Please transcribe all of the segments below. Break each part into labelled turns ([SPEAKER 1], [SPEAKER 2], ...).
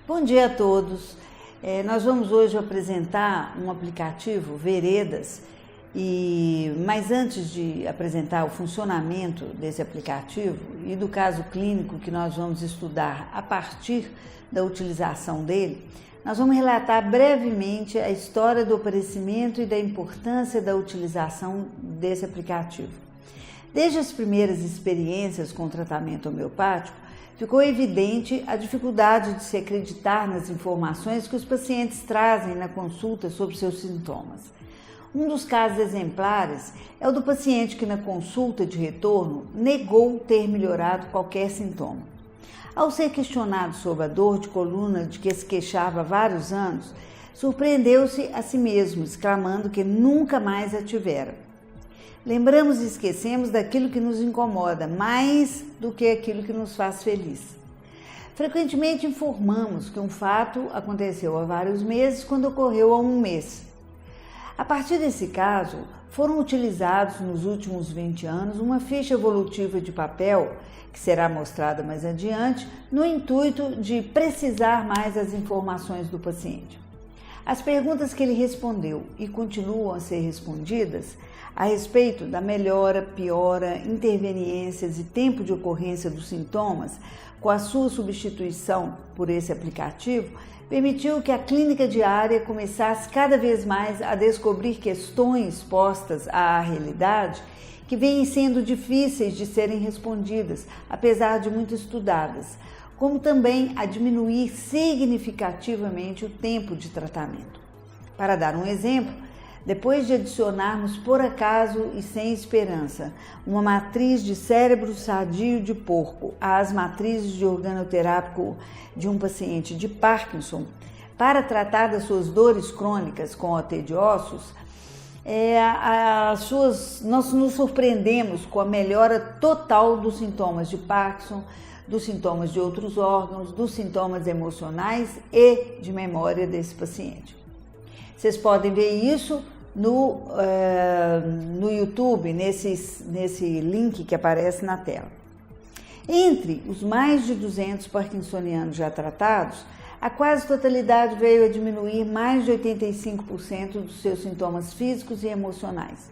[SPEAKER 1] Bom dia a todos. Nós vamos hoje apresentar um aplicativo, Veredas, mas antes de apresentar o funcionamento desse aplicativo e do caso clínico que nós vamos estudar a partir da utilização dele, nós vamos relatar brevemente a história do aparecimento e da importância da utilização desse aplicativo. Desde as primeiras experiências com o tratamento homeopático, ficou evidente a dificuldade de se acreditar nas informações que os pacientes trazem na consulta sobre seus sintomas. Um dos casos exemplares é o do paciente que na consulta de retorno negou ter melhorado qualquer sintoma. Ao ser questionado sobre a dor de coluna de que se queixava há vários anos, surpreendeu-se a si mesmo, exclamando que nunca mais a tivera. Lembramos e esquecemos daquilo que nos incomoda mais do que aquilo que nos faz feliz. Frequentemente informamos que um fato aconteceu há vários meses quando ocorreu há um mês. A partir desse caso, foram utilizados nos últimos 20 anos uma ficha evolutiva de papel, que será mostrada mais adiante, no intuito de precisar mais as informações do paciente. As perguntas que ele respondeu e continuam a ser respondidas a respeito da melhora, piora, interveniências e tempo de ocorrência dos sintomas, com a sua substituição por esse aplicativo, permitiu que a clínica diária começasse cada vez mais a descobrir questões postas à realidade que vêm sendo difíceis de serem respondidas, apesar de muito estudadas, como também a diminuir significativamente o tempo de tratamento. Para dar um exemplo, depois de adicionarmos por acaso e sem esperança uma matriz de cérebro sadio de porco às matrizes de organoterápico de um paciente de Parkinson, para tratar das suas dores crônicas com OT de ossos, nós nos surpreendemos com a melhora total dos sintomas de Parkinson, dos sintomas de outros órgãos, dos sintomas emocionais e de memória desse paciente. Vocês podem ver isso no YouTube, nesse link que aparece na tela. Entre os mais de 200 parkinsonianos já tratados, a quase totalidade veio a diminuir mais de 85% dos seus sintomas físicos e emocionais.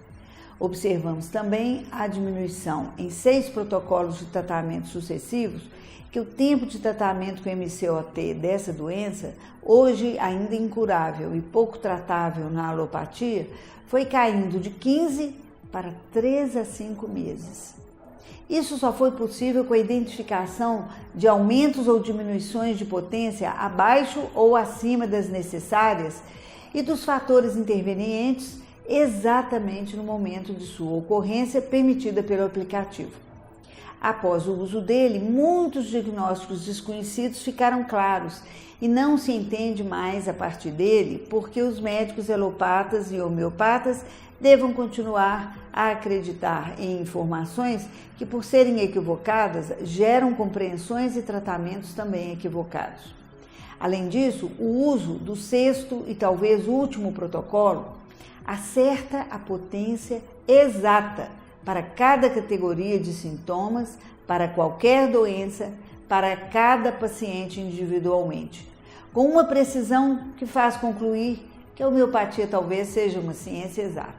[SPEAKER 1] Observamos também a diminuição em 6 protocolos de tratamento sucessivos, que o tempo de tratamento com MCOT dessa doença, hoje ainda incurável e pouco tratável na alopatia, foi caindo de 15 para 3 a 5 meses. Isso só foi possível com a identificação de aumentos ou diminuições de potência abaixo ou acima das necessárias e dos fatores intervenientes exatamente no momento de sua ocorrência permitida pelo aplicativo. Após o uso dele, muitos diagnósticos desconhecidos ficaram claros e não se entende mais a partir dele porque os médicos alopatas e homeopatas devam continuar a acreditar em informações que, por serem equivocadas, geram compreensões e tratamentos também equivocados. Além disso, o uso do 6º e talvez último protocolo acerta a potência exata para cada categoria de sintomas, para qualquer doença, para cada paciente individualmente, com uma precisão que faz concluir que a homeopatia talvez seja uma ciência exata.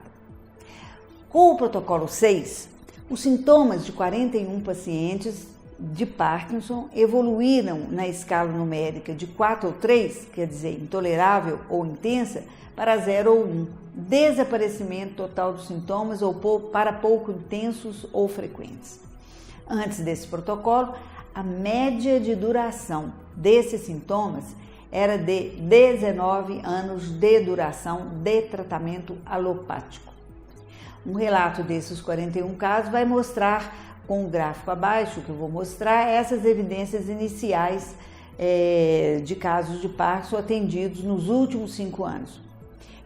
[SPEAKER 1] Com o protocolo 6, os sintomas de 41 pacientes de Parkinson evoluíram na escala numérica de 4 ou 3, quer dizer, intolerável ou intensa, para 0 ou 1, desaparecimento total dos sintomas ou para pouco intensos ou frequentes. Antes desse protocolo, a média de duração desses sintomas era de 19 anos de duração de tratamento alopático. Um relato desses 41 casos vai mostrar, com o gráfico abaixo que eu vou mostrar, essas evidências iniciais de casos de Parkinson atendidos nos últimos 5 anos.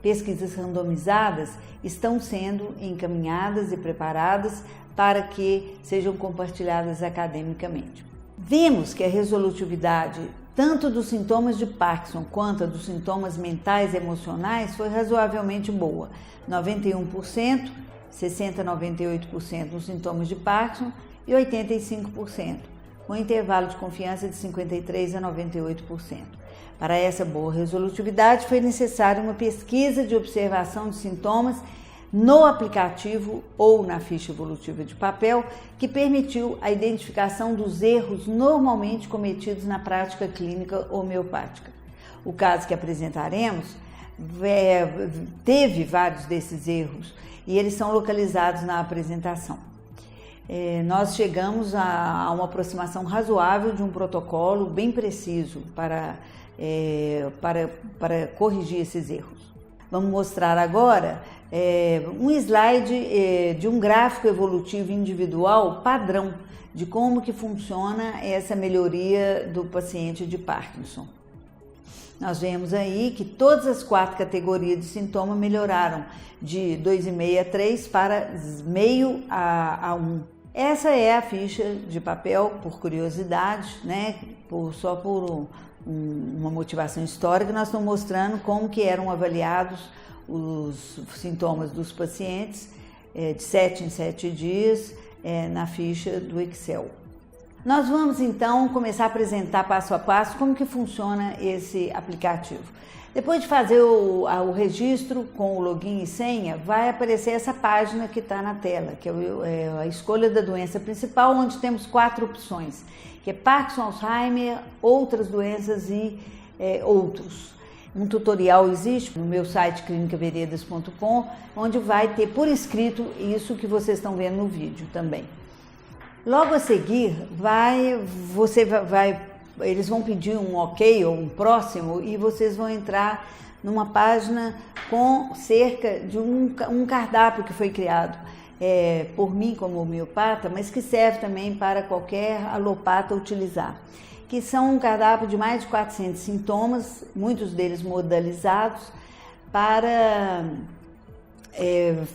[SPEAKER 1] Pesquisas randomizadas estão sendo encaminhadas e preparadas para que sejam compartilhadas academicamente. Vimos que a resolutividade tanto dos sintomas de Parkinson quanto dos sintomas mentais e emocionais foi razoavelmente boa, 91% 60% a 98% nos sintomas de Parkinson e 85%, com intervalo de confiança de 53% a 98%. Para essa boa resolutividade, foi necessária uma pesquisa de observação de sintomas no aplicativo ou na ficha evolutiva de papel, que permitiu a identificação dos erros normalmente cometidos na prática clínica homeopática. O caso que apresentaremos teve vários desses erros e eles são localizados na apresentação. Nós chegamos a uma aproximação razoável de um protocolo bem preciso para corrigir esses erros. Vamos mostrar agora um slide de um gráfico evolutivo individual padrão de como que funciona essa melhoria do paciente de Parkinson. Nós vemos aí que todas as 4 categorias de sintoma melhoraram de 2,5 a 3 para 0,5 a 1. Essa é a ficha de papel, por curiosidade, né? Só por uma motivação histórica, nós estamos mostrando como que eram avaliados os sintomas dos pacientes de 7 em 7 dias na ficha do Excel. Nós vamos então começar a apresentar passo a passo como que funciona esse aplicativo. Depois de fazer o registro com o login e senha, vai aparecer essa página que está na tela, que é a escolha da doença principal, onde temos 4 opções, que é Parkinson, Alzheimer, outras doenças e outros. Um tutorial existe no meu site clinicaveredas.com, onde vai ter por escrito isso que vocês estão vendo no vídeo também. Logo a seguir, eles vão pedir um ok ou um próximo e vocês vão entrar numa página com cerca de um cardápio que foi criado por mim como homeopata, mas que serve também para qualquer alopata utilizar, que são um cardápio de mais de 400 sintomas, muitos deles modalizados, para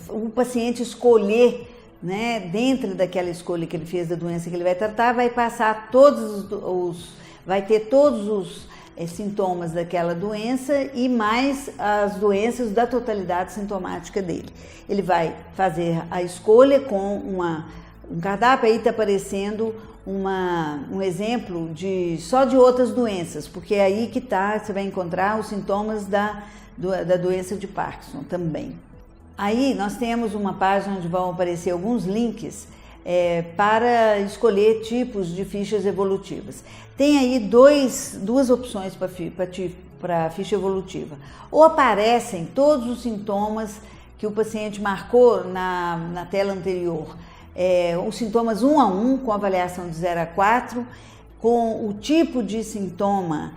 [SPEAKER 1] o paciente escolher, né, dentro daquela escolha que ele fez da doença que ele vai tratar, vai passar vai ter todos os sintomas daquela doença e mais as doenças da totalidade sintomática dele. Ele vai fazer a escolha com um cardápio, aí está aparecendo um exemplo só de outras doenças, porque é aí que você vai encontrar os sintomas da doença de Parkinson também. Aí nós temos uma página onde vão aparecer alguns links para escolher tipos de fichas evolutivas. Tem aí duas opções para a ficha evolutiva. Ou aparecem todos os sintomas que o paciente marcou na tela anterior, os sintomas 1 a 1, com avaliação de 0 a 4, com o tipo de sintoma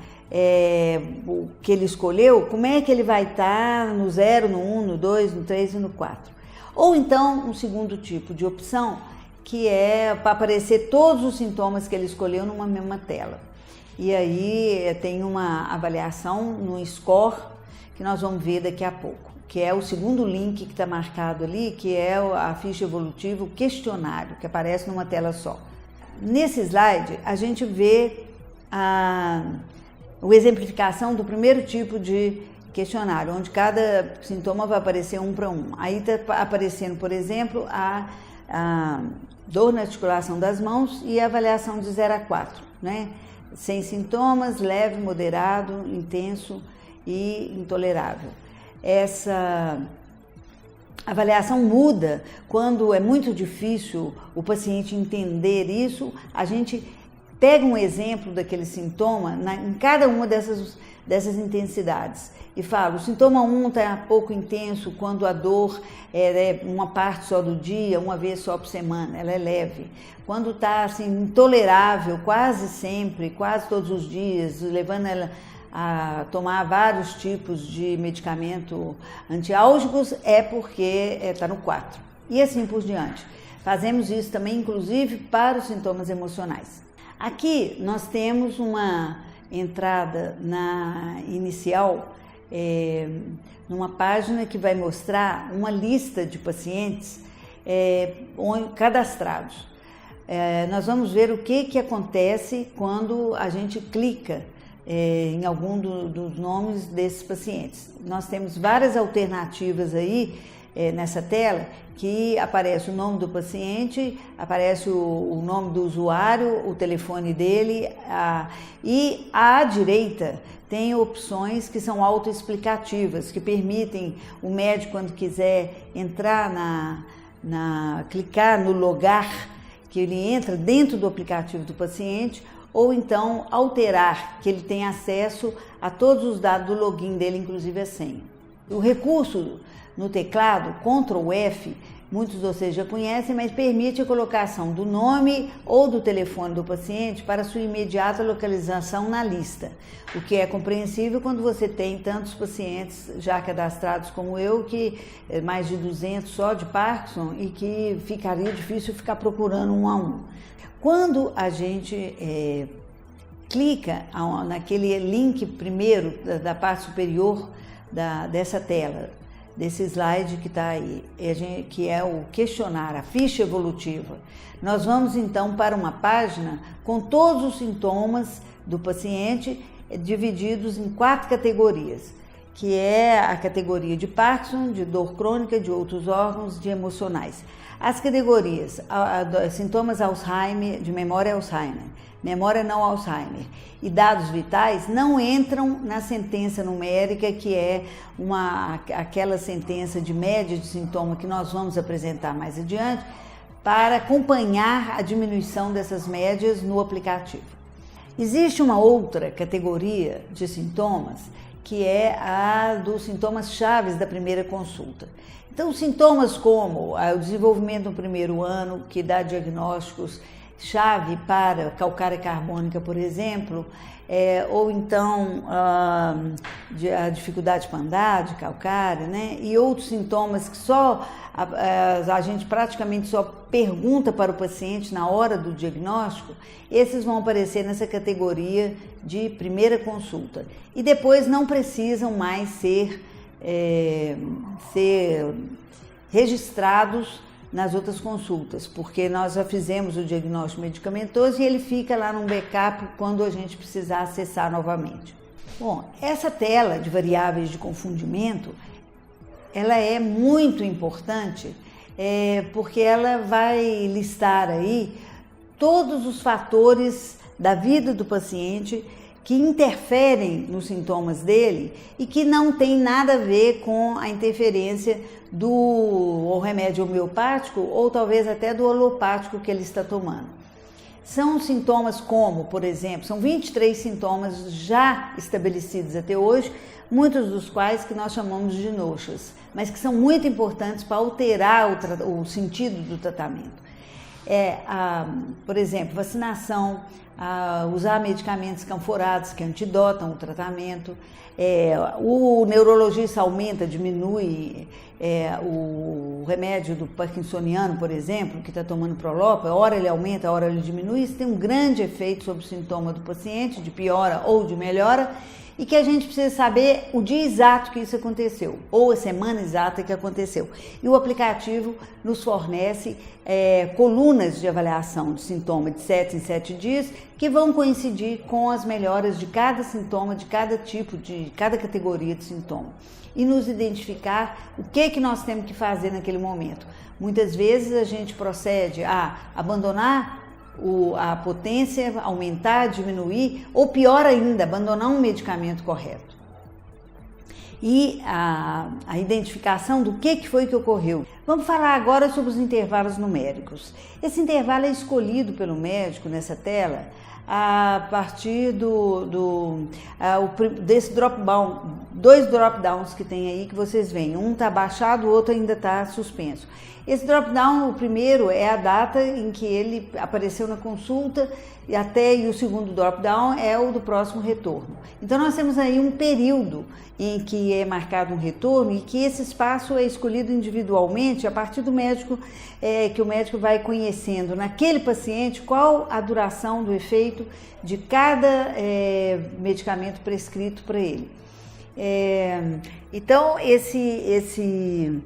[SPEAKER 1] que ele escolheu, como é que ele vai estar no 0, no 1, no 2, no 3 e no 4. Ou então um segundo tipo de opção, que é para aparecer todos os sintomas que ele escolheu numa mesma tela. E aí tem uma avaliação no score que nós vamos ver daqui a pouco, que é o segundo link que está marcado ali, que é a ficha evolutiva, o questionário, que aparece numa tela só. Nesse slide, a gente vê a exemplificação do primeiro tipo de questionário, onde cada sintoma vai aparecer um para um. Aí está aparecendo, por exemplo, a dor na articulação das mãos e a avaliação de 0 a 4, né? Sem sintomas, leve, moderado, intenso e intolerável. Essa avaliação muda quando é muito difícil o paciente entender isso. A gente pega um exemplo daquele sintoma em cada uma dessas intensidades e fala, o sintoma 1 está pouco intenso quando a dor é uma parte só do dia, uma vez só por semana, ela é leve. Quando está assim, intolerável, quase sempre, quase todos os dias, levando ela a tomar vários tipos de medicamento antiálgicos, é porque está no 4. E assim por diante. Fazemos isso também, inclusive, para os sintomas emocionais. Aqui nós temos uma entrada inicial, numa página que vai mostrar uma lista de pacientes cadastrados. Nós vamos ver o que acontece quando a gente clica em algum dos nomes desses pacientes. Nós temos várias alternativas aí nessa tela, que aparece o nome do paciente, aparece o nome do usuário, o telefone dele, e à direita tem opções que são autoexplicativas, que permitem o médico, quando quiser entrar clicar no logar, que ele entra dentro do aplicativo do paciente, ou então alterar, que ele tenha acesso a todos os dados do login dele, inclusive a senha. O recurso no teclado, Ctrl F, muitos de vocês já conhecem, mas permite a colocação do nome ou do telefone do paciente para sua imediata localização na lista, o que é compreensível quando você tem tantos pacientes já cadastrados como eu, que mais de 200 só de Parkinson, e que ficaria difícil ficar procurando um a um. Quando a gente clica naquele link primeiro da parte superior dessa tela, desse slide que está aí, que é o questionário, a ficha evolutiva, nós vamos então para uma página com todos os sintomas do paciente divididos em 4 categorias, que é a categoria de Parkinson, de dor crônica, de outros órgãos, de emocionais. As categorias, sintomas Alzheimer, de memória Alzheimer, memória não Alzheimer e dados vitais não entram na sentença numérica, que é aquela sentença de média de sintoma que nós vamos apresentar mais adiante, para acompanhar a diminuição dessas médias no aplicativo. Existe uma outra categoria de sintomas, que é a dos sintomas chaves da primeira consulta. Então, sintomas como o desenvolvimento no primeiro ano, que dá diagnósticos chave para calcária carbônica, por exemplo, ou então a dificuldade para andar, de calcária, né? E outros sintomas que a gente praticamente só pergunta para o paciente na hora do diagnóstico, esses vão aparecer nessa categoria de primeira consulta. E depois não precisam mais ser registrados nas outras consultas, porque nós já fizemos o diagnóstico medicamentoso e ele fica lá num backup quando a gente precisar acessar novamente. Bom, essa tela de variáveis de confundimento, ela é muito importante, porque ela vai listar aí todos os fatores da vida do paciente que interferem nos sintomas dele e que não tem nada a ver com a interferência do remédio homeopático ou talvez até do alopático que ele está tomando. São sintomas como, por exemplo, são 23 sintomas já estabelecidos até hoje, muitos dos quais que nós chamamos de noxas, mas que são muito importantes para alterar o sentido do tratamento. Por exemplo, vacinação, usar medicamentos canforados que antidotam o tratamento, o neurologista diminui o remédio do parkinsoniano, por exemplo, que está tomando Prolopa, hora ele aumenta, hora ele diminui, isso tem um grande efeito sobre o sintoma do paciente, de piora ou de melhora, e que a gente precisa saber o dia exato que isso aconteceu, ou a semana exata que aconteceu. E o aplicativo nos fornece colunas de avaliação de sintoma de 7 em 7 dias, que vão coincidir com as melhoras de cada sintoma, de cada tipo, de cada categoria de sintoma. E nos identificar o que nós temos que fazer naquele momento. Muitas vezes a gente procede a abandonar a potência, aumentar, diminuir, ou pior ainda, abandonar um medicamento correto. E a identificação do que foi que ocorreu. Vamos falar agora sobre os intervalos numéricos. Esse intervalo é escolhido pelo médico nessa tela a partir desse drop-down, 2 drop-downs que tem aí que vocês veem. Um está baixado, o outro ainda está suspenso. Esse drop-down, o primeiro, é a data em que ele apareceu na consulta e o segundo drop-down é o do próximo retorno. Então, nós temos aí um período em que é marcado um retorno e que esse espaço é escolhido individualmente a partir do médico, que o médico vai conhecendo naquele paciente qual a duração do efeito de cada medicamento prescrito para ele. Então, esse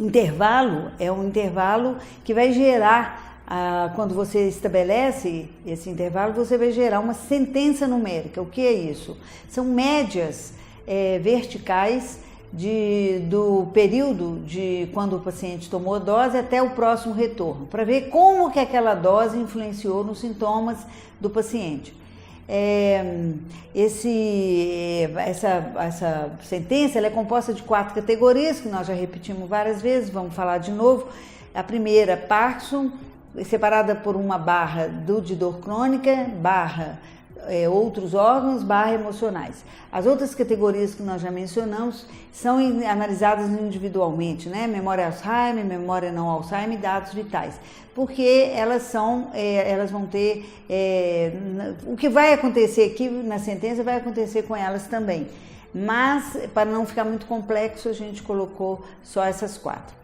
[SPEAKER 1] intervalo é um intervalo que vai gerar, quando você estabelece esse intervalo, você vai gerar uma sentença numérica. O que é isso? São médias verticais do período de quando o paciente tomou a dose até o próximo retorno, para ver como que aquela dose influenciou nos sintomas do paciente. Essa sentença ela é composta de 4 categorias, que nós já repetimos várias vezes, vamos falar de novo. A primeira, Parkinson, separada por uma barra de dor crônica, barra outros órgãos, barra emocionais. As outras categorias que nós já mencionamos são analisadas individualmente, né? Memória Alzheimer, memória não Alzheimer e dados vitais, porque elas vão ter, o que vai acontecer aqui na sentença vai acontecer com elas também, mas para não ficar muito complexo a gente colocou só essas 4.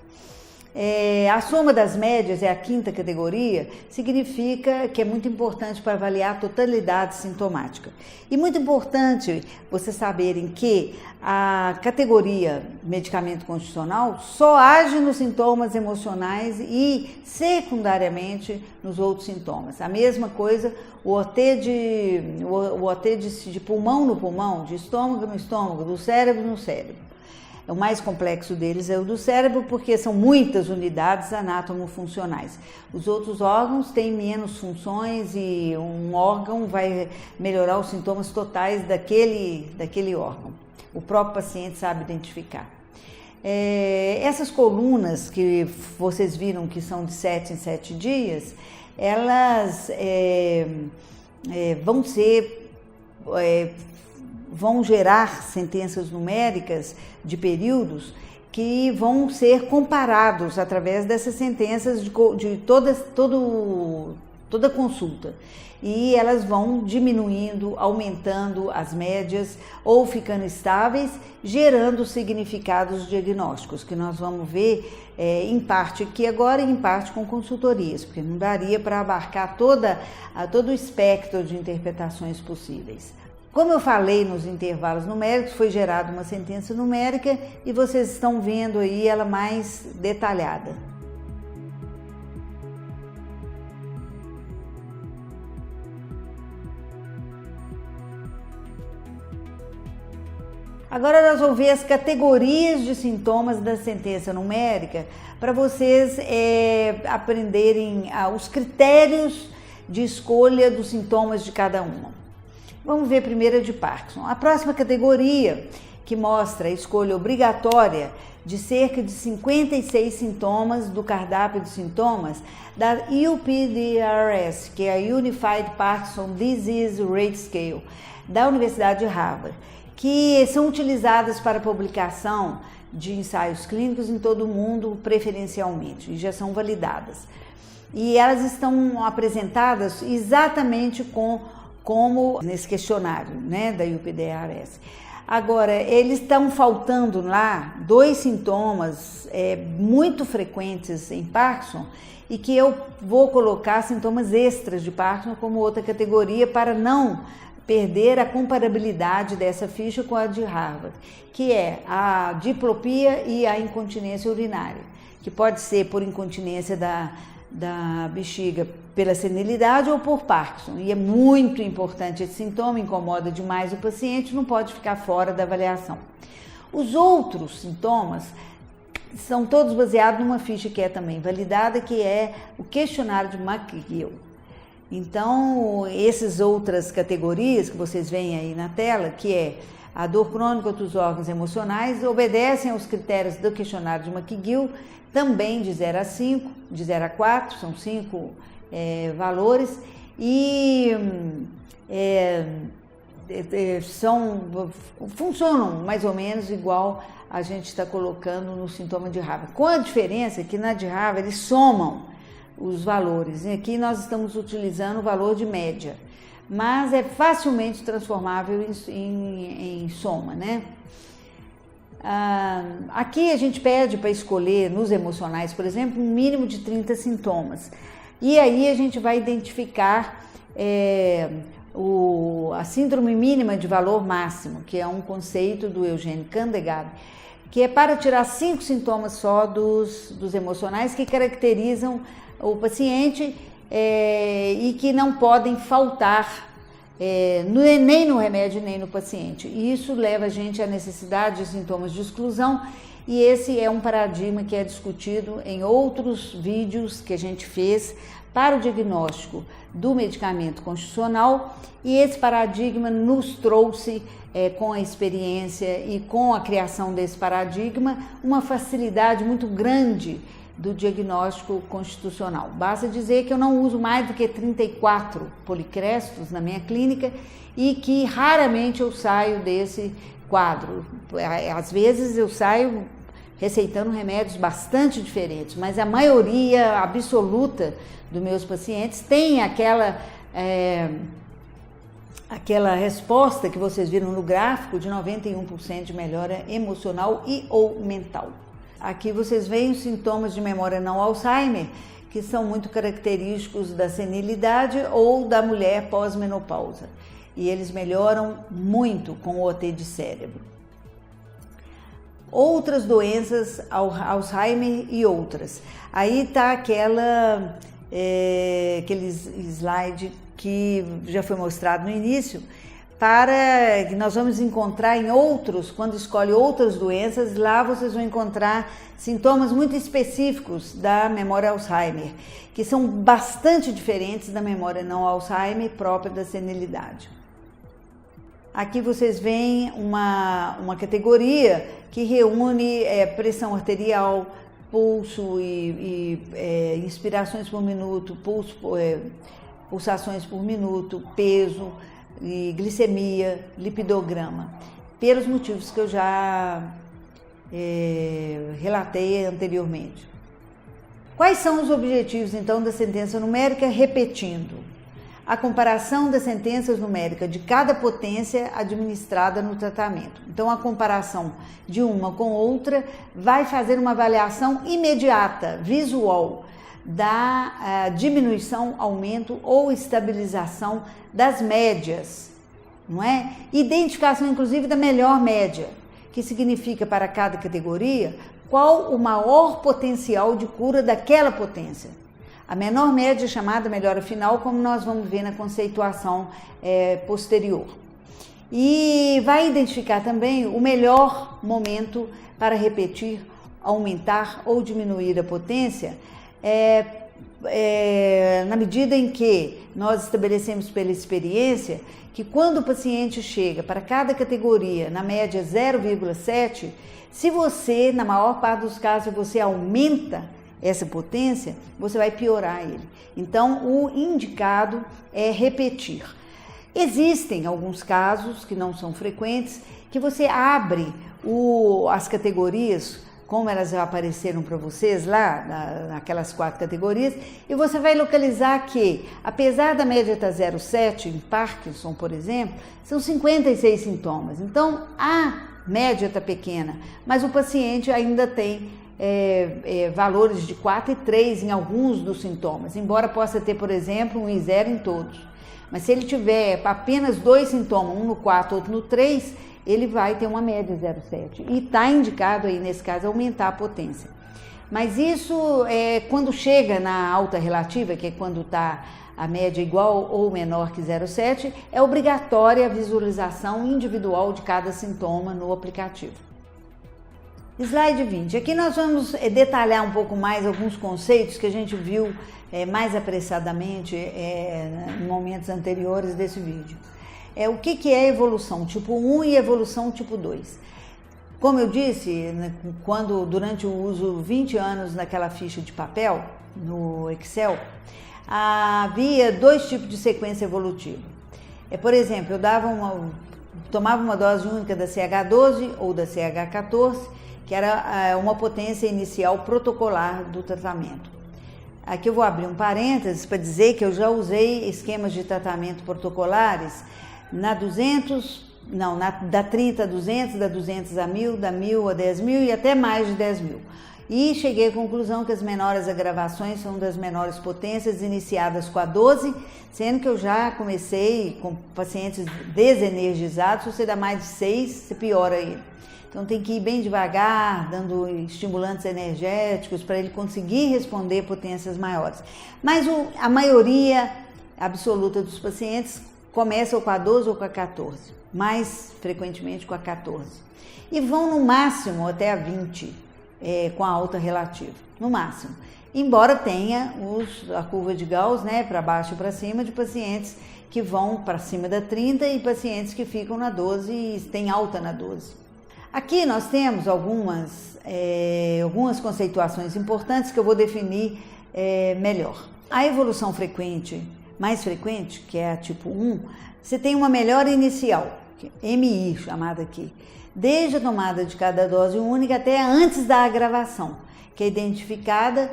[SPEAKER 1] A soma das médias é a 5ª categoria, significa que é muito importante para avaliar a totalidade sintomática. E muito importante vocês saberem que a categoria medicamento constitucional só age nos sintomas emocionais e secundariamente nos outros sintomas. A mesma coisa, o OT de pulmão no pulmão, de estômago no estômago, do cérebro no cérebro. O mais complexo deles é o do cérebro, porque são muitas unidades anatomofuncionais. Os outros órgãos têm menos funções e um órgão vai melhorar os sintomas totais daquele órgão. O próprio paciente sabe identificar. Essas colunas que vocês viram que são de 7 em 7 dias, elas vão gerar sentenças numéricas de períodos que vão ser comparados através dessas sentenças de toda consulta. E elas vão diminuindo, aumentando as médias ou ficando estáveis, gerando significados diagnósticos, que nós vamos ver em parte aqui agora e em parte com consultorias, porque não daria para abarcar todo o espectro de interpretações possíveis. Como eu falei nos intervalos numéricos, foi gerada uma sentença numérica e vocês estão vendo aí ela mais detalhada. Agora nós vamos ver as categorias de sintomas da sentença numérica para vocês aprenderem os critérios de escolha dos sintomas de cada uma. Vamos ver primeiro a de Parkinson. A próxima categoria, que mostra a escolha obrigatória de cerca de 56 sintomas do cardápio de sintomas da UPDRS, que é a Unified Parkinson Disease Rate Scale, da Universidade de Harvard, que são utilizadas para publicação de ensaios clínicos em todo o mundo, preferencialmente, e já são validadas. E elas estão apresentadas exatamente como nesse questionário, né, da UPDRS. Agora, eles estão faltando lá 2 sintomas muito frequentes em Parkinson e que eu vou colocar sintomas extras de Parkinson como outra categoria para não perder a comparabilidade dessa ficha com a de Harvard, que é a diplopia e a incontinência urinária, que pode ser por incontinência da bexiga pela senilidade ou por Parkinson, e é muito importante, esse sintoma incomoda demais o paciente, não pode ficar fora da avaliação. Os outros sintomas são todos baseados numa ficha que é também validada, que é o questionário de McGill. Então, essas outras categorias que vocês veem aí na tela, que é a dor crônica dos órgãos emocionais, obedecem aos critérios do questionário de McGill, também de 0 a 5, de 0 a 4, são 5 valores, e funcionam mais ou menos igual a gente está colocando no sintoma de Harvard, com a diferença que na de Harvard eles somam os valores, e aqui nós estamos utilizando o valor de média, mas é facilmente transformável em soma, né? Aqui a gente pede para escolher nos emocionais, por exemplo, um mínimo de 30 sintomas. E aí a gente vai identificar a síndrome mínima de valor máximo, que é um conceito do Eugênio Kandegard, que é para tirar 5 sintomas só dos emocionais que caracterizam o paciente e que não podem faltar nem no remédio nem no paciente. E isso leva a gente à necessidade de sintomas de exclusão, e esse é um paradigma que é discutido em outros vídeos que a gente fez para o diagnóstico do medicamento constitucional, e esse paradigma nos trouxe, com a experiência e com a criação desse paradigma, uma facilidade muito grande do diagnóstico constitucional. Basta dizer que eu não uso mais do que 34 policrestos na minha clínica e que raramente eu saio desse quadro. Às vezes eu saio receitando remédios bastante diferentes, mas a maioria absoluta dos meus pacientes tem aquela resposta que vocês viram no gráfico de 91% de melhora emocional e ou mental. Aqui vocês veem os sintomas de memória não Alzheimer, que são muito característicos da senilidade ou da mulher pós-menopausa. E eles melhoram muito com o OT de cérebro. Outras doenças, Alzheimer e outras. Aí está aquele slide que já foi mostrado no início, para que nós vamos encontrar em outros, quando escolhe outras doenças, lá vocês vão encontrar sintomas muito específicos da memória Alzheimer, que são bastante diferentes da memória não Alzheimer própria da senilidade. Aqui vocês veem uma categoria que reúne pressão arterial, pulso e inspirações por minuto, pulsações por minuto, peso, e glicemia, lipidograma, pelos motivos que eu já relatei anteriormente. Quais são os objetivos, então, da sentença numérica? Repetindo, a comparação das sentenças numéricas de cada potência administrada no tratamento. Então, a comparação de uma com outra vai fazer uma avaliação imediata, visual, da diminuição, aumento ou estabilização das médias, não é? Identificação, inclusive, da melhor média, que significa para cada categoria qual o maior potencial de cura daquela potência. A menor média é chamada melhora final, como nós vamos ver na conceituação posterior. E vai identificar também o melhor momento para repetir, aumentar ou diminuir a potência, na medida em que nós estabelecemos pela experiência que quando o paciente chega para cada categoria na média 0,7, se você, na maior parte dos casos, você aumenta essa potência, você vai piorar ele. Então, o indicado é repetir. Existem alguns casos, que não são frequentes, que você abre as categorias, como elas já apareceram para vocês lá, naquelas 4 categorias, e você vai localizar que, apesar da média estar 0,7, em Parkinson, por exemplo, são 56 sintomas. Então, a média está pequena, mas o paciente ainda tem valores de 4 e 3 em alguns dos sintomas, embora possa ter, por exemplo, 1 e 0 em todos. Mas se ele tiver apenas 2 sintomas, um no 4, outro no 3, ele vai ter uma média de 0,7 e está indicado aí, nesse caso, aumentar a potência. Mas isso, quando chega na alta relativa, que é quando está a média igual ou menor que 0,7, é obrigatória a visualização individual de cada sintoma no aplicativo. Slide 20. Aqui nós vamos detalhar um pouco mais alguns conceitos que a gente viu mais apressadamente em momentos anteriores desse vídeo. O que é evolução tipo 1 e evolução tipo 2? Como eu disse, durante o uso 20 anos naquela ficha de papel, no Excel, havia 2 tipos de sequência evolutiva. Por exemplo, eu tomava uma dose única da CH12 ou da CH14, que era uma potência inicial protocolar do tratamento. Aqui eu vou abrir um parênteses para dizer que eu já usei esquemas de tratamento protocolares da 30 a 200, da 200 a 1000, da 1000 a 10.000 e até mais de 10.000. E cheguei à conclusão que as menores agravações são das menores potências iniciadas com a 12, sendo que eu já comecei com pacientes desenergizados. Se você dá mais de 6, você piora ele. Então tem que ir bem devagar, dando estimulantes energéticos para ele conseguir responder potências maiores. Mas a maioria absoluta dos pacientes começam com a 12 ou com a 14, mais frequentemente com a 14. E vão no máximo até a 20, com a alta relativa, no máximo. Embora tenha a curva de Gauss, né, para baixo e para cima, de pacientes que vão para cima da 30 e pacientes que ficam na 12 e têm alta na 12. Aqui nós temos algumas conceituações importantes que eu vou definir melhor. A evolução frequente, mais frequente, que é a tipo 1, você tem uma melhora inicial, MI chamada aqui, desde a tomada de cada dose única até antes da agravação, que é identificada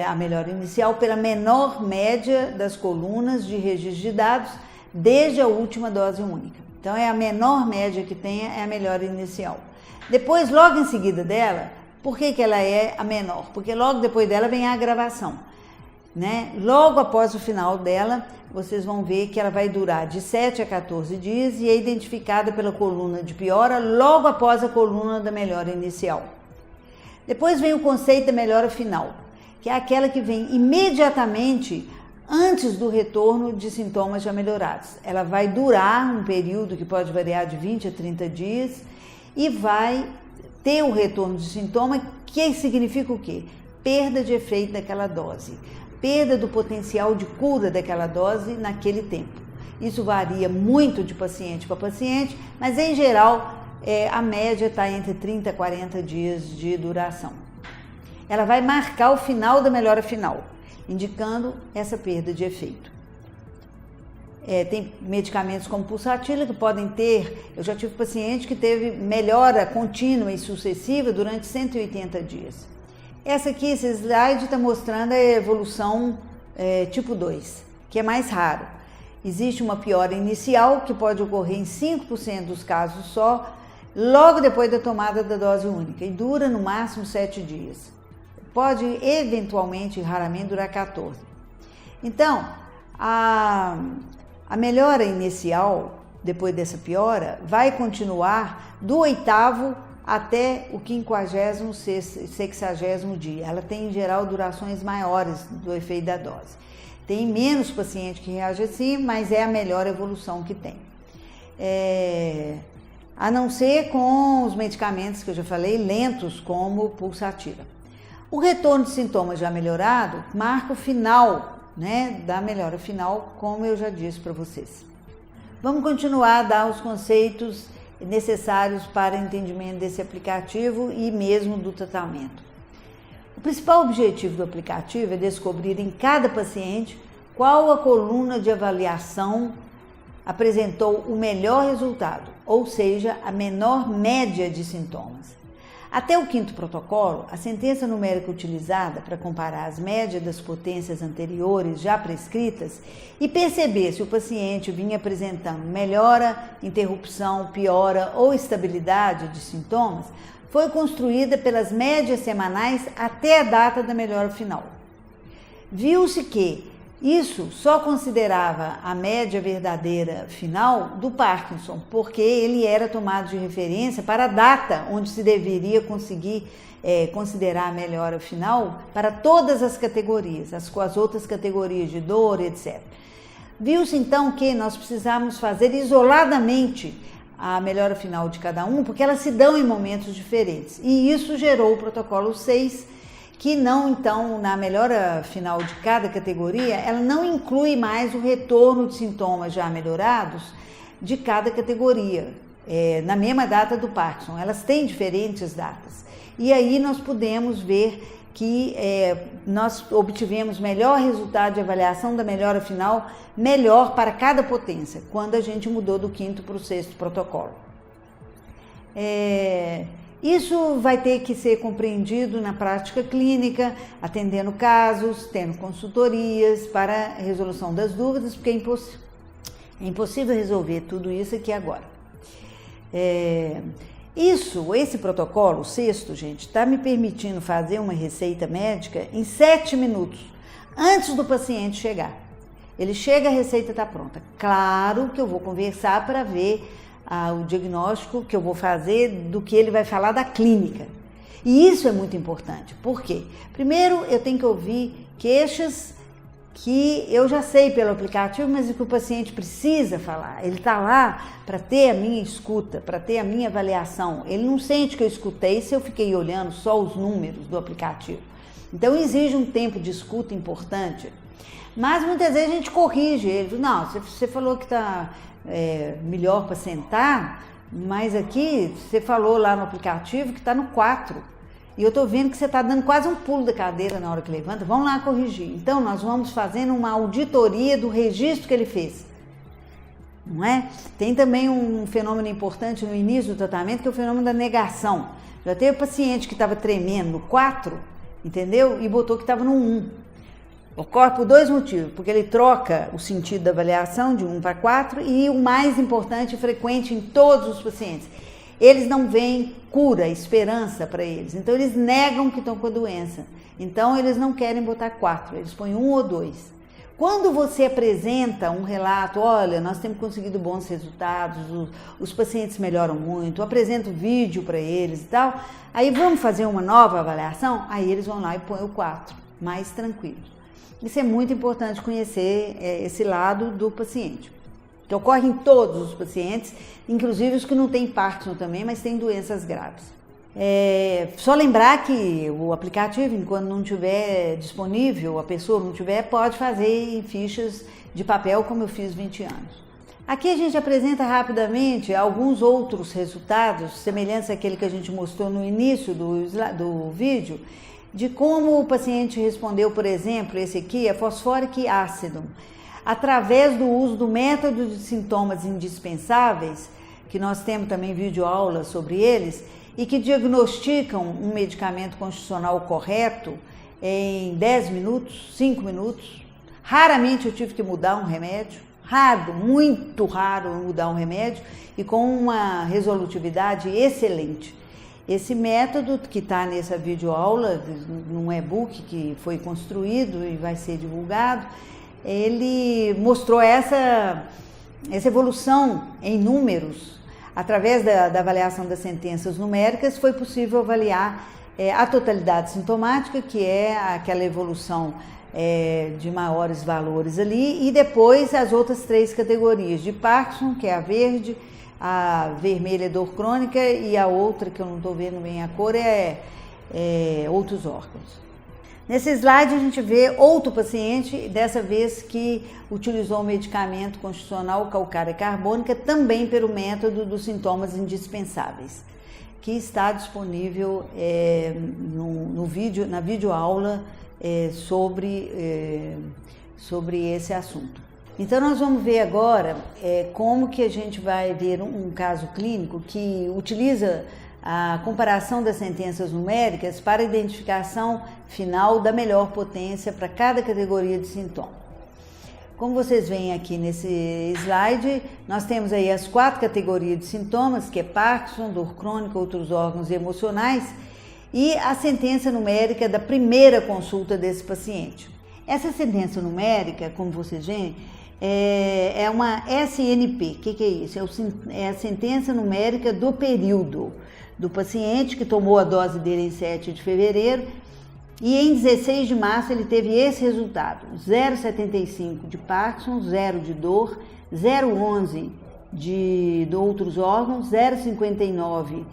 [SPEAKER 1] a melhora inicial pela menor média das colunas de registro de dados desde a última dose única. Então, é a menor média que tenha, é a melhora inicial. Depois, logo em seguida dela, por que ela é a menor? Porque logo depois dela vem a agravação, né? Logo após o final dela, vocês vão ver que ela vai durar de 7 a 14 dias e é identificada pela coluna de piora logo após a coluna da melhora inicial. Depois vem o conceito da melhora final, que é aquela que vem imediatamente antes do retorno de sintomas já melhorados. Ela vai durar um período que pode variar de 20 a 30 dias e vai ter o retorno de sintoma, que significa o quê? Perda de efeito daquela dose, perda do potencial de cura daquela dose naquele tempo. Isso varia muito de paciente para paciente, mas em geral a média está entre 30 a 40 dias de duração. Ela vai marcar o final da melhora final, indicando essa perda de efeito. Tem medicamentos como pulsatila que podem ter, eu já tive paciente que teve melhora contínua e sucessiva durante 180 dias. Essa aqui, esse slide está mostrando a evolução tipo 2, que é mais raro. Existe uma piora inicial que pode ocorrer em 5% dos casos só, logo depois da tomada da dose única, e dura no máximo 7 dias. Pode eventualmente, raramente, durar 14. Então, a melhora inicial, depois dessa piora, vai continuar do 8º até o 50º, 60º dia. Ela tem, em geral, durações maiores do efeito da dose. Tem menos paciente que reage assim, mas é a melhor evolução que tem. A não ser com os medicamentos que eu já falei, lentos, como pulsatila. O retorno de sintomas já melhorado marca o final, né, da melhora final, como eu já disse para vocês. Vamos continuar a dar os conceitos necessários para entendimento desse aplicativo e mesmo do tratamento. O principal objetivo do aplicativo é descobrir em cada paciente qual a coluna de avaliação apresentou o melhor resultado, ou seja, a menor média de sintomas. Até o 5º protocolo, a sentença numérica utilizada para comparar as médias das potências anteriores já prescritas e perceber se o paciente vinha apresentando melhora, interrupção, piora ou estabilidade de sintomas, foi construída pelas médias semanais até a data da melhora final. Viu-se que isso só considerava a média verdadeira final do Parkinson, porque ele era tomado de referência para a data onde se deveria conseguir considerar a melhora final para todas as categorias, as outras categorias de dor, etc. Viu-se então que nós precisávamos fazer isoladamente a melhora final de cada um, porque elas se dão em momentos diferentes. E isso gerou o protocolo 6, que não, então, na melhora final de cada categoria, ela não inclui mais o retorno de sintomas já melhorados de cada categoria, na mesma data do Parkinson. Elas têm diferentes datas. E aí nós pudemos ver que nós obtivemos melhor resultado de avaliação da melhora final, melhor para cada potência, quando a gente mudou do 5º para o 6º protocolo. Isso vai ter que ser compreendido na prática clínica, atendendo casos, tendo consultorias para a resolução das dúvidas, porque é impossível resolver tudo isso aqui agora. Esse protocolo, o 6º, gente, está me permitindo fazer uma receita médica em 7 minutos, antes do paciente chegar. Ele chega, a receita está pronta. Claro que eu vou conversar para ver o diagnóstico que eu vou fazer do que ele vai falar da clínica. E isso é muito importante. Por quê? Primeiro, eu tenho que ouvir queixas que eu já sei pelo aplicativo, mas que o paciente precisa falar. Ele está lá para ter a minha escuta, para ter a minha avaliação. Ele não sente que eu escutei se eu fiquei olhando só os números do aplicativo. Então exige um tempo de escuta importante. Mas muitas vezes a gente corrige ele. Não, você falou que está melhor para sentar, mas aqui você falou lá no aplicativo que está no 4. E eu estou vendo que você está dando quase um pulo da cadeira na hora que levanta. Vamos lá corrigir. Então, nós vamos fazendo uma auditoria do registro que ele fez. Não é? Tem também um fenômeno importante no início do tratamento, que é o fenômeno da negação. Já teve paciente que estava tremendo no 4, entendeu? E botou que estava no 1. Ocorre por 2 motivos. Porque ele troca o sentido da avaliação de 1 para 4 e o mais importante e frequente em todos os pacientes. Eles não veem cura, esperança para eles. Então, eles negam que estão com a doença. Então, eles não querem botar 4, eles põem 1 ou 2. Quando você apresenta um relato, olha, nós temos conseguido bons resultados, os pacientes melhoram muito, apresenta o vídeo para eles e tal, aí vamos fazer uma nova avaliação? Aí eles vão lá e põem o 4, mais tranquilo. Isso é muito importante conhecer esse lado do paciente. Que ocorre em todos os pacientes, inclusive os que não têm Parkinson também, mas têm doenças graves. Só lembrar que o aplicativo, quando não estiver disponível, a pessoa não tiver, pode fazer em fichas de papel, como eu fiz 20 anos. Aqui a gente apresenta rapidamente alguns outros resultados, semelhantes àquele que a gente mostrou no início do vídeo, de como o paciente respondeu, por exemplo, esse aqui é fosfórico ácido. Através do uso do método de sintomas indispensáveis, que nós temos também videoaula sobre eles, e que diagnosticam um medicamento constitucional correto em 10 minutos, 5 minutos. Raramente eu tive que mudar um remédio, raro, muito raro mudar um remédio, e com uma resolutividade excelente. Esse método que está nessa videoaula, num e-book que foi construído e vai ser divulgado, ele mostrou essa evolução em números. Através da avaliação das sentenças numéricas, foi possível avaliar a totalidade sintomática, que é aquela evolução de maiores valores ali, e depois as outras 3 categorias de Parkinson, que é a verde, a vermelha é dor crônica, e a outra, que eu não estou vendo bem a cor, é outros órgãos. Nesse slide a gente vê outro paciente, dessa vez que utilizou o medicamento constitucional calcária carbônica, também pelo método dos sintomas indispensáveis, que está disponível na videoaula sobre esse assunto. Então nós vamos ver agora como que a gente vai ver um caso clínico que utiliza a comparação das sentenças numéricas para a identificação final da melhor potência para cada categoria de sintoma. Como vocês veem aqui nesse slide, nós temos aí as 4 categorias de sintomas, que é Parkinson, dor crônica, outros órgãos emocionais, e a sentença numérica da primeira consulta desse paciente. Essa sentença numérica, como vocês veem, é uma SNP. O que é isso? É a sentença numérica do período do paciente que tomou a dose dele em 7 de fevereiro e em 16 de março ele teve esse resultado: 0,75 de Parkinson, 0 de dor, 0,11 de outros órgãos, 0,59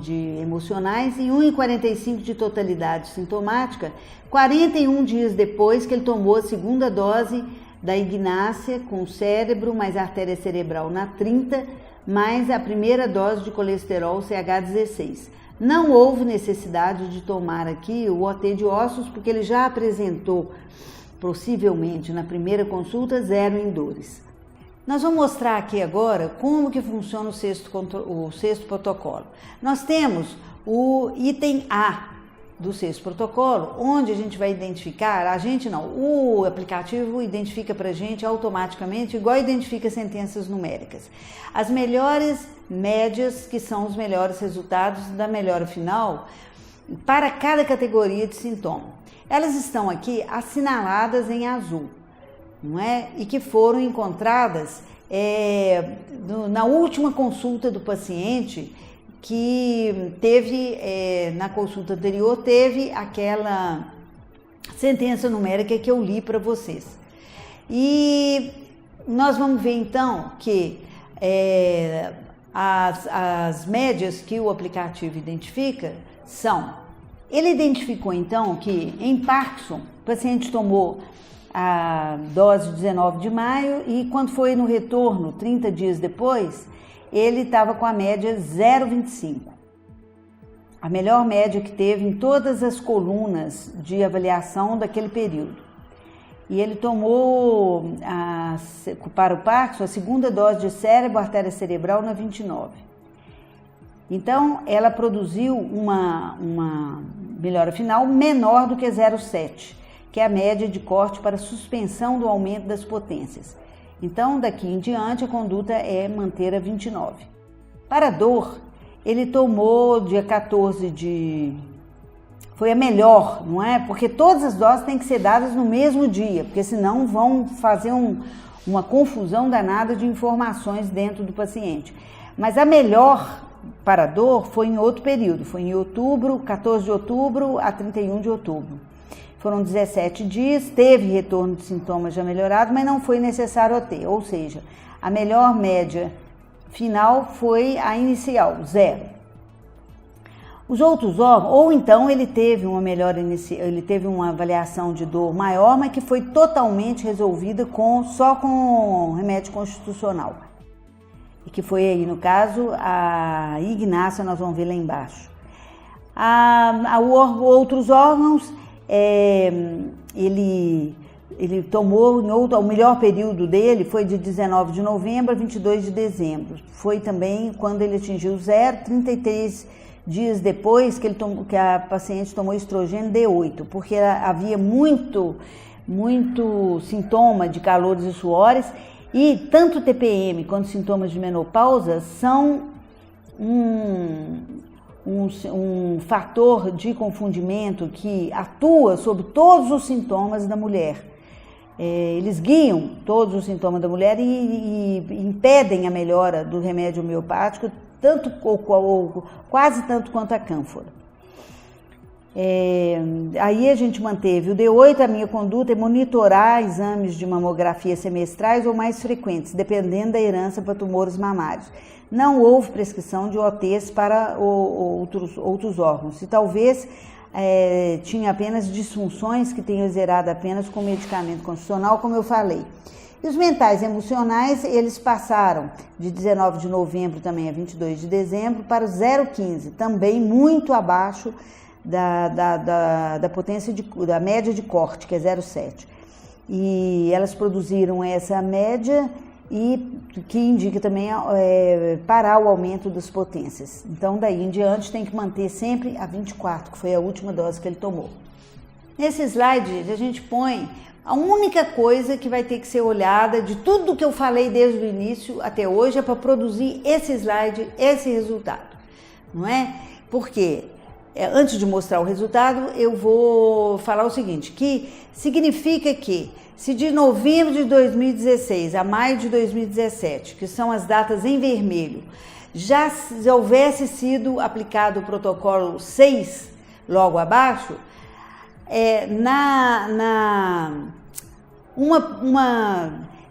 [SPEAKER 1] de emocionais e 1,45 de totalidade sintomática, 41 dias depois que ele tomou a segunda dose da Ignácia com cérebro, mais artéria cerebral na 30, mais a primeira dose de colesterol CH16. Não houve necessidade de tomar aqui o OT de ossos, porque ele já apresentou, possivelmente, na primeira consulta, 0 em dores. Nós vamos mostrar aqui agora como que funciona o sexto protocolo. Nós temos o item A do sexto protocolo, onde a gente vai identificar, o aplicativo identifica para a gente automaticamente, igual identifica sentenças numéricas, as melhores médias, que são os melhores resultados da melhora final para cada categoria de sintoma. Elas estão aqui assinaladas em azul, não é? E que foram encontradas na última consulta do paciente, que teve, na consulta anterior, teve aquela sentença numérica que eu li para vocês. E nós vamos ver então que as médias que o aplicativo identifica são... Ele identificou então que em Parkinson, o paciente tomou a dose 19 de maio e quando foi no retorno, 30 dias depois, ele estava com a média 0,25. A melhor média que teve em todas as colunas de avaliação daquele período. E ele tomou, para o Parkinson, a segunda dose de cérebro, artéria cerebral na 29. Então, ela produziu uma melhora final menor do que 0,7, que é a média de corte para suspensão do aumento das potências. Então, daqui em diante, a conduta é manter a 29. Para a dor, ele tomou dia 14 de... Foi a melhor, não é? Porque todas as doses têm que ser dadas no mesmo dia, porque senão vão fazer uma confusão danada de informações dentro do paciente. Mas a melhor para a dor foi em outro período, foi em outubro, 14 de outubro a 31 de outubro. Foram 17 dias, teve retorno de sintomas já melhorados, mas não foi necessário ter, ou seja, a melhor média final foi a inicial, 0. Os outros órgãos, ou então ele teve uma melhora inicial, ele teve uma avaliação de dor maior, mas que foi totalmente resolvida só com remédio constitucional. E que foi aí, no caso, a Ignácia, nós vamos ver lá embaixo. Outros órgãos, ele tomou, o melhor período dele foi de 19 de novembro a 22 de dezembro. Foi também quando ele atingiu 0, 33 dias depois que a paciente tomou estrogênio D8, porque havia muito sintoma de calores e suores, e tanto TPM quanto sintomas de menopausa são um fator de confundimento que atua sobre todos os sintomas da mulher. Eles guiam todos os sintomas da mulher e impedem a melhora do remédio homeopático, tanto ou quase tanto quanto a cânfora. Aí a gente manteve o D8, a minha conduta é monitorar exames de mamografia semestrais ou mais frequentes, dependendo da herança para tumores mamários. Não houve prescrição de OTs para outros órgãos, e talvez tinha apenas disfunções que tenham zerado apenas com medicamento constitucional, como eu falei. E os mentais e emocionais, eles passaram de 19 de novembro também a 22 de dezembro para o 0,15, também muito abaixo da potência da média de corte, que é 0,7. E elas produziram essa média e que indica também parar o aumento das potências. Então, daí em diante, tem que manter sempre a 24, que foi a última dose que ele tomou. Nesse slide, a gente põe a única coisa que vai ter que ser olhada de tudo que eu falei desde o início até hoje é para produzir esse slide, esse resultado, não é? Porque antes de mostrar o resultado, eu vou falar o seguinte, que significa que se de novembro de 2016 a maio de 2017, que são as datas em vermelho, já houvesse sido aplicado o protocolo 6 logo abaixo,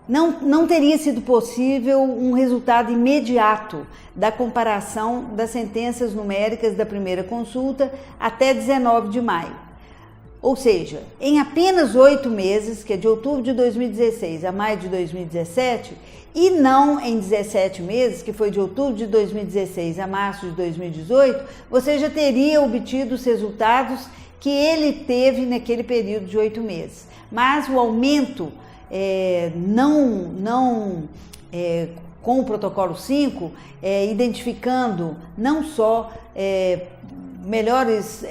[SPEAKER 1] não teria sido possível um resultado imediato da comparação das sentenças numéricas da primeira consulta até 19 de maio. Ou seja, em apenas 8 meses, que é de outubro de 2016 a maio de 2017, e não em 17 meses, que foi de outubro de 2016 a março de 2018, você já teria obtido os resultados que ele teve naquele período de 8 meses. Mas o aumento com o protocolo 5, identificando não só melhoras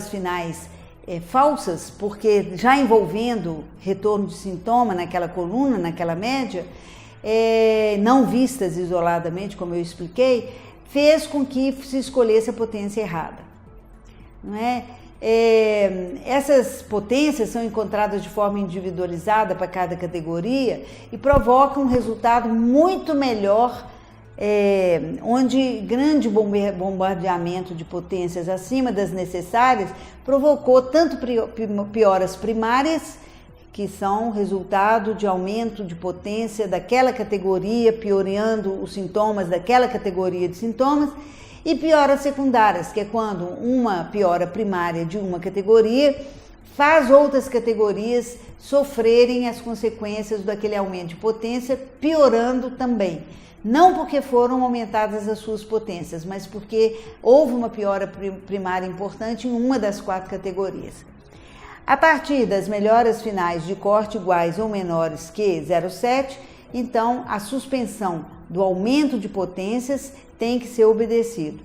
[SPEAKER 1] finais falsas, porque já envolvendo retorno de sintoma naquela coluna, naquela média, não vistas isoladamente, como eu expliquei, fez com que se escolhesse a potência errada. Não é? Essas potências são encontradas de forma individualizada para cada categoria e provocam um resultado muito melhor onde grande bombardeamento de potências acima das necessárias provocou tanto pioras primárias, que são resultado de aumento de potência daquela categoria, piorando os sintomas daquela categoria de sintomas, e pioras secundárias, que é quando uma piora primária de uma categoria faz outras categorias sofrerem as consequências daquele aumento de potência, piorando também. Não porque foram aumentadas as suas potências, mas porque houve uma piora primária importante em uma das 4 categorias. A partir das melhoras finais de corte iguais ou menores que 0,7, então a suspensão do aumento de potências tem que ser obedecido.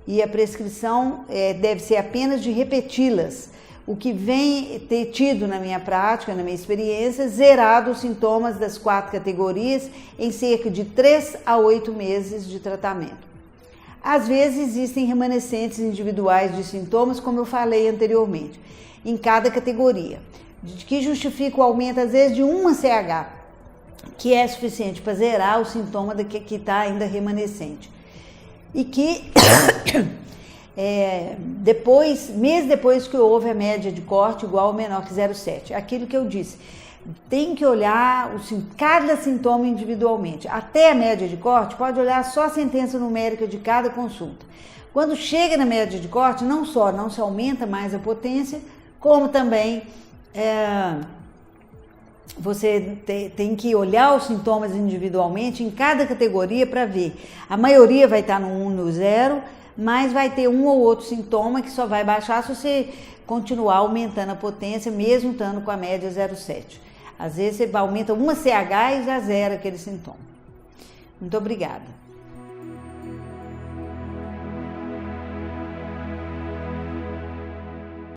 [SPEAKER 1] E a prescrição deve ser apenas de repeti-las, o que vem ter tido na minha prática, na minha experiência, zerado os sintomas das 4 categorias em cerca de 3 a 8 meses de tratamento. Às vezes existem remanescentes individuais de sintomas, como eu falei anteriormente, em cada categoria, que justifica o aumento às vezes de uma CH, que é suficiente para zerar o sintoma que está ainda remanescente. E que mês depois que houve a média de corte igual ou menor que 0,7. Aquilo que eu disse, tem que olhar cada sintoma individualmente. Até a média de corte, pode olhar só a sentença numérica de cada consulta. Quando chega na média de corte, não só não se aumenta mais a potência, como também você tem que olhar os sintomas individualmente em cada categoria para ver. A maioria vai estar no 1 no 0, mas vai ter um ou outro sintoma que só vai baixar se você continuar aumentando a potência, mesmo estando com a média 0,7. Às vezes você aumenta uma CH e já zera aquele sintoma. Muito obrigada.